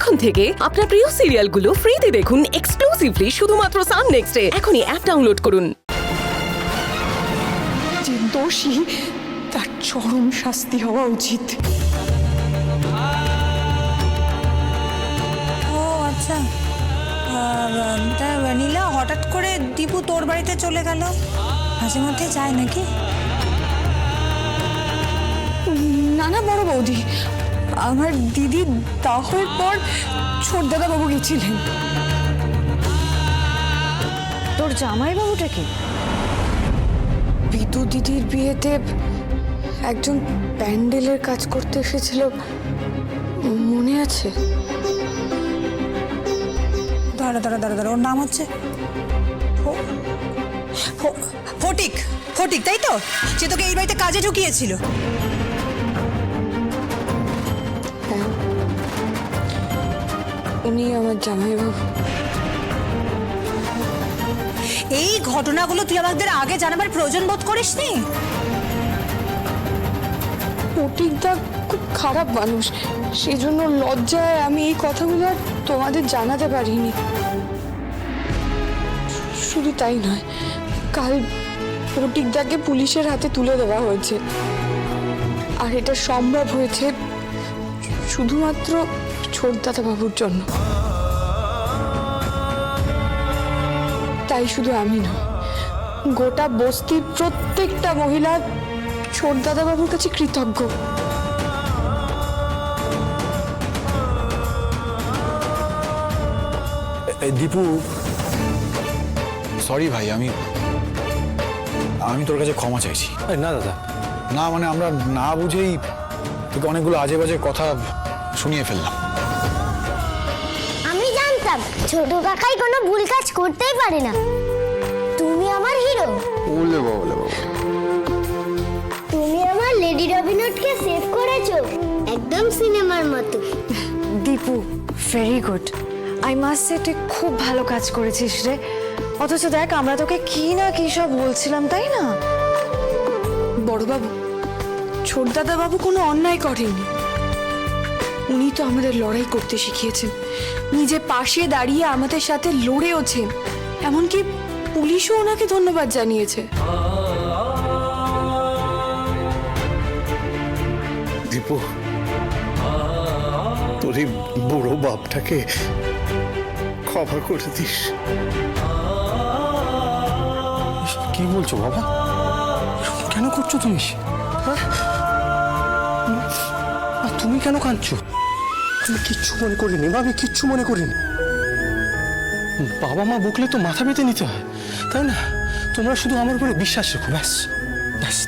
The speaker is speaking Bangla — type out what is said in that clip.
এখন থেকে আপনার প্রিয় সিরিয়ালগুলো ফ্রিতে দেখুন এক্সক্লুসিভলি শুধুমাত্র সান নেক্সটে। এখনই অ্যাপ ডাউনলোড করুন। যে দোষী তার চরম শাস্তি হওয়া উচিত। ও আচ্ছা, তা নীলা, হঠাৎ করে দীপু তোর বাড়িতে চলে গেল, মাঝে মধ্যে যায় নাকি? না না বড় বৌদি, আমার দিদি দাহের পর ছোটদাদা বাবু গেছিলেন। তোর জামাইবাবুটা কি? বিদু দিদির বিয়েতে একজন প্যান্ডেলের কাজ করতে এসেছিল, মনে আছে? দাঁড়া দাঁড়া দাঁড়া দাঁড়া, ওর নাম হচ্ছে ফটিক। ফটিক, তাই তো? সে তোকে এই বাড়িতে কাজে ঢুকিয়েছিল? হ্যাঁ, উনি আমার জামাইবাবু। এই ঘটনাগুলো তুই আমাদের আগে জানাবার প্রয়োজন বোধ করিসনি? ফটিকদা খুব খারাপ মানুষ, সেই জন্য লজ্জায় আমি এই কথাগুলো আর তোমাদের জানাতে পারিনি। শুধু তাই নয়, কাল ফটিকদাকে পুলিশের হাতে তুলে দেওয়া হয়েছে, আর এটা সম্ভব হয়েছে শুধুমাত্র ছোটদাদা বাবুর জন্য। তাই শুধু আমি নয়, গোটা বস্তির প্রত্যেকটা মহিলা ছোটদাদা বাবুর কাছে কৃতজ্ঞ। দীপু, সরি ভাই, আমি তোর কাছে ক্ষমা চাইছি। না দাদা, না মানে আমরা না বুঝেই তোকে অনেকগুলো আজে বাজে কথা শুনিয়ে ফেললাম। আমি জানতাম ছোট কাকাই কোনো ভুল কাজ করতেই পারে না। তুমি আমার হিরো। বলে বাবা, তুমি আমার লেডি রবিন হুডকে সেভ করেছো, একদম সিনেমার মতো। Dipu, very good. I must say তুই খুব ভালো কাজ করেছিস রে। অথচ দেখ, আমরা তোকে কি না কি সব বলছিলাম, তাই না? বড়বাবু, ছোটদাদা বাবু কোনো অন্যায় করেননি। উনি তো আমাদের লড়াই করতে শিখিয়েছেন, নিজে পাশে দাঁড়িয়ে আমাদের সাথে লড়েওছেন, এমনকি পুলিশও ওনাকে ধন্যবাদ জানিয়েছে। দীপু, তোর এই বুড়ো বাপটাকে ক্ষমা করে দিস। কি বলছো বাবা? কেন করছো তুমি? আর তুমি কেন কাঁদছো? আমি কিচ্ছু মনে করিনি, আমি কিচ্ছু মনে করিনি। বাবা মা বকলে তো মাথা পেতে নিতে হয়, তাই না? তোমরা শুধু আমার উপরে বিশ্বাস রেখো, ব্যাস ব্যাস।